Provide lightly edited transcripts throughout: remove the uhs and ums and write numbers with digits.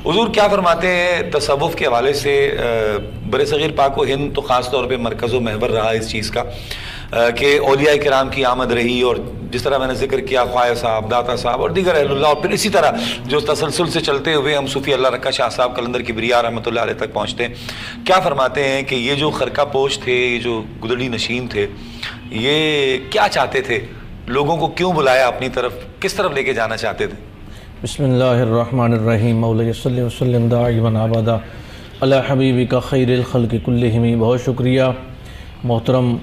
حضور کیا فرماتے ہیں تصوف کے حوالے سے؟ برصغیر پاک و ہند تو خاص طور پہ مرکز و محور رہا اس چیز کا کہ اولیاء کرام کی آمد رہی، اور جس طرح میں نے ذکر کیا خواجہ صاحب، داتا صاحب اور دیگر اہل اللہ، اور پھر اسی طرح جو تسلسل سے چلتے ہوئے ہم صوفی اللہ رکھا شاہ صاحب قلندر کبریا رحمۃ اللہ علیہ تک پہنچتے ہیں۔ کیا فرماتے ہیں کہ یہ جو خرقہ پوش تھے، یہ جو گدڑی نشین تھے، یہ کیا چاہتے تھے؟ لوگوں کو کیوں بلایا اپنی طرف؟ کس طرف لے کے جانا چاہتے تھے؟ بسم اللہ الرحمن الرحیم۔ مولا صلی وسلم دائما ابدا علی حبیبک خیر الخلق کلہم۔ بہت شکریہ محترم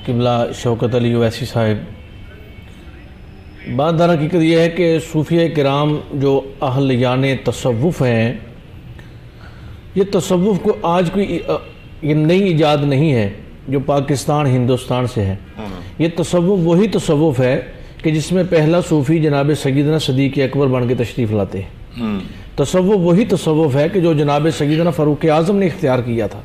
قبلہ شوکت علی اویسی صاحب۔ بات در حقیقت یہ ہے کہ صوفیہ کرام جو اہلیان تصوف ہیں، یہ تصوف کو آج کوئی یہ نئی ایجاد نہیں ہے جو پاکستان ہندوستان سے ہے۔ یہ تصوف وہی تصوف ہے کہ جس میں پہلا صوفی جناب سیدنا صدیق اکبر بن کے تشریف لاتے ہیں۔ تصوف وہی تصوف ہے کہ جو جناب سیدنا فاروق اعظم نے اختیار کیا تھا۔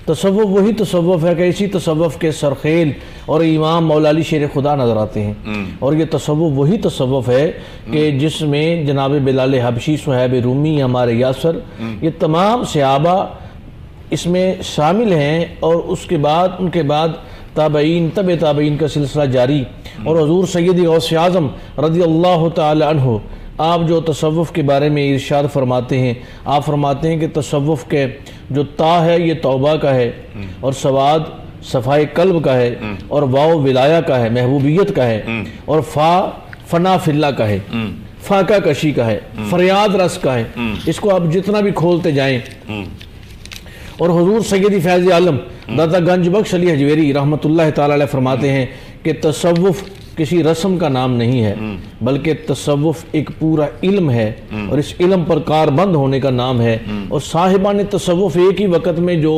تصوف وہی تصوف ہے کہ اسی تصوف کے سرخیل اور امام مولا علی شیر خدا نظر آتے ہیں، اور یہ تصوف وہی تصوف ہے کہ جس میں جناب بلال حبشی، صہیب رومی، ہمارے یاسر، یہ تمام صحابہ اس میں شامل ہیں، اور اس کے بعد ان کے بعد تابعین، تبع تابعین کا سلسلہ جاری، اور حضور سیدی غوث اعظم رضی اللہ تعالی عنہ آپ جو تصوف کے بارے میں ارشاد فرماتے ہیں، آپ فرماتے ہیں کہ تصوف کے جو تا ہے یہ توبہ کا ہے، اور سواد صفائے قلب کا ہے، اور واو ولایہ کا ہے، محبوبیت کا ہے، اور فا فنا فی اللہ کا ہے، فاقہ کشی کا ہے، فریاد رس کا ہے۔ اس کو آپ جتنا بھی کھولتے جائیں، اور حضور سیدی فیض عالم داتا گنج بخش علی حجویری رحمۃ اللہ تعالی علیہ فرماتے ہیں کہ تصوف کسی رسم کا نام نہیں ہے، بلکہ تصوف ایک پورا علم ہے، اور اس علم پر کاربند ہونے کا نام ہے۔ اور صاحبان تصوف ایک ہی وقت میں جو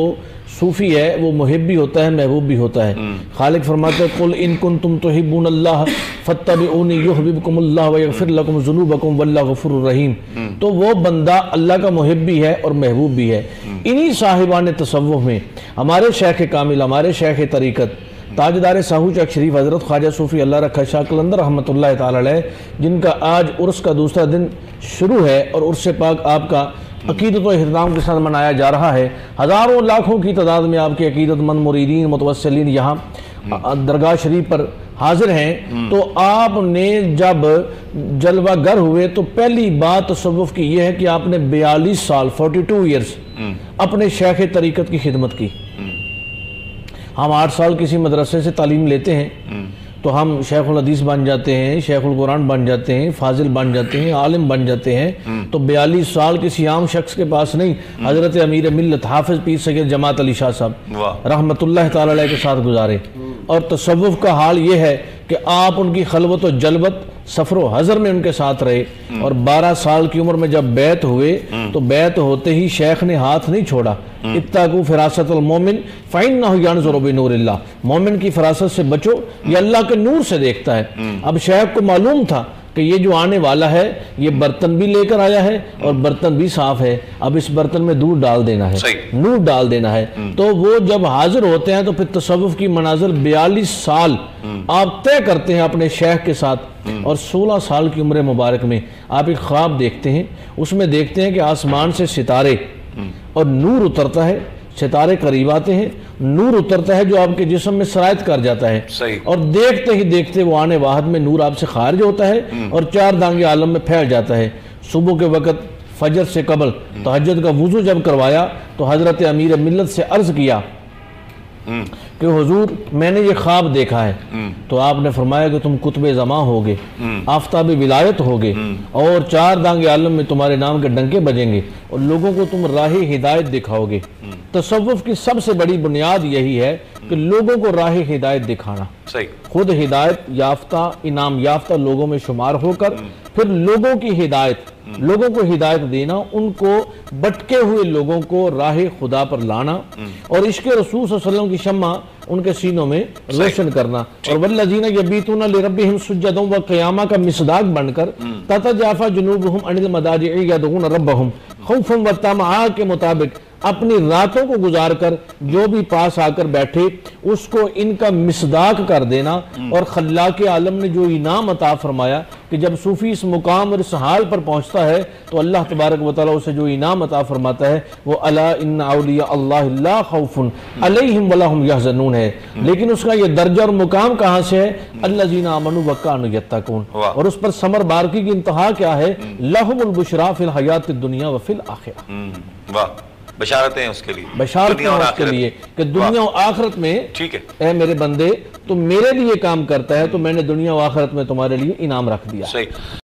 صوفی ہے وہ محب بھی ہوتا ہے، محبوب بھی ہوتا ہے۔ خالق فرماتے ہیں قل ان کنتم تحبون اللہ فاتبعونی یحببکم اللہ ویغفر لکم ذنوبکم واللہ غفور الرحیم۔ تو وہ بندہ اللہ کا محب بھی ہے اور محبوب بھی ہے۔ انہی صاحبان تصوف میں ہمارے شیخ کامل، ہمارے شیخ طریقت تاجدار ساہو چک شریف حضرت خواجہ صوفی اللہ رکھا شاہ قلندر رحمۃ اللہ تعالی علیہ، جن کا آج عرس کا دوسرا دن شروع ہے، اور عرس پاک آپ کا عقیدت و احترام کے ساتھ منایا جا رہا ہے۔ ہزاروں لاکھوں کی تعداد میں آپ کے عقیدت مند مریدین متوسلین یہاں درگاہ شریف پر حاضر ہیں۔ تو آپ نے جب جلوہ گر ہوئے تو پہلی بات تصوف کی یہ ہے کہ آپ نے 42 سال 42 ایئرز اپنے شیخ طریقت کی خدمت کی۔ ہم 8 سال کسی مدرسے سے تعلیم لیتے ہیں تو ہم شیخ الحدیث بن جاتے ہیں، شیخ القرآن بن جاتے ہیں، فاضل بن جاتے ہیں، عالم بن جاتے ہیں۔ تو 42 سال کسی عام شخص کے پاس نہیں، حضرت امیر ملت حافظ پیر سید جماعت علی شاہ صاحب رحمۃ اللہ تعالی علیہ کے ساتھ گزارے۔ اور تصوف کا حال یہ ہے کہ آپ ان کی خلوت و جلوت، سفر و حضر میں ان کے ساتھ رہے، اور 12 سال کی عمر میں جب بیعت ہوئے تو بیعت ہوتے ہی شیخ نے ہاتھ نہیں چھوڑا۔ اتقوا فراست المومن فإنہ ینظر بنور اللہ، مومن کی فراست سے بچو، یہ اللہ کے نور سے دیکھتا ہے۔ اب شیخ کو معلوم تھا کہ یہ جو آنے والا ہے یہ برتن بھی لے کر آیا ہے اور برتن بھی صاف ہے، اب اس برتن میں دودھ ڈال دینا ہے، نور ڈال دینا ہے۔ تو وہ جب حاضر ہوتے ہیں تو پھر تصوف کی منازل 42 سال آپ طے کرتے ہیں اپنے شیخ کے ساتھ، اور 16 سال کی عمر مبارک میں آپ ایک خواب دیکھتے ہیں، اس میں دیکھتے ہیں کہ آسمان سے ستارے اور نور اترتا ہے، ستارے قریب آتے ہیں، نور اترتا ہے جو آپ کے جسم میں سرایت کر جاتا ہے، اور دیکھتے ہی دیکھتے وہ آنے واحد میں نور آپ سے خارج ہوتا ہے اور 4 دانگے عالم میں پھیل جاتا ہے۔ صبح کے وقت فجر سے قبل تہجد کا وضو جب کروایا تو حضرت امیر ملت سے عرض کیا کہ حضور میں نے یہ خواب دیکھا ہے، تو آپ نے فرمایا کہ تم قطب زمان ہوگے، آفتاب ولایت ہوگے، اور 4 دانگے عالم میں تمہارے نام کے ڈنکے بجیں گے، اور لوگوں کو تم راہ ہدایت دکھاؤ گے۔ تصوف کی سب سے بڑی بنیاد یہی ہے کہ لوگوں کو راہ ہدایت دکھانا، خود ہدایت یافتہ، انعام یافتہ لوگوں میں شمار ہو کر پھر لوگوں کی ہدایت، لوگوں کو ہدایت دینا، ان کو بٹکے ہوئے لوگوں کو راہ خدا پر لانا، اور عشق رسول صلی اللہ علیہ وسلم کی شمع ان کے سینوں میں روشن کرنا، اور والذین یبیتون لربہم سجدا وقیاما کا مصداق بن کر تتجافی جنوبہم عن المضاجع یدعون ربہم خوفا وطمعا کے مطابق اپنی راتوں کو گزار کر جو بھی پاس آ کر بیٹھے اس کو ان کا مصداق کر دینا، اور خلاق عالم نے جو انعام عطا فرمایا کہ جب صوفی اس مقام اور اس حال پر پہنچتا ہے تو اللہ تبارک و تعالیٰ اسے جو انعام عطا فرماتا ہے وہ الا ان اولیاء اللہ لا خوف علیہم ولا هم یحزنون ہے۔ لیکن اس کا یہ درجہ اور مقام کہاں سے ہے؟ الذین آمنوا وکانوا یتقون، اور اس پر ثمر بارکی کی انتہا کیا ہے؟ لہم البشریٰ فی الحیات الدنیا وفی الآخرہ۔ واہ، بشارتیں ہیں اس کے لیے، بشارتیں ہیں اس کے لیے کہ دنیا و آخرت میں ٹھیک ہے اے میرے بندے تو میرے لیے کام کرتا ہے تو میں نے دنیا و آخرت میں تمہارے لیے انعام رکھ دیا۔ صحیح۔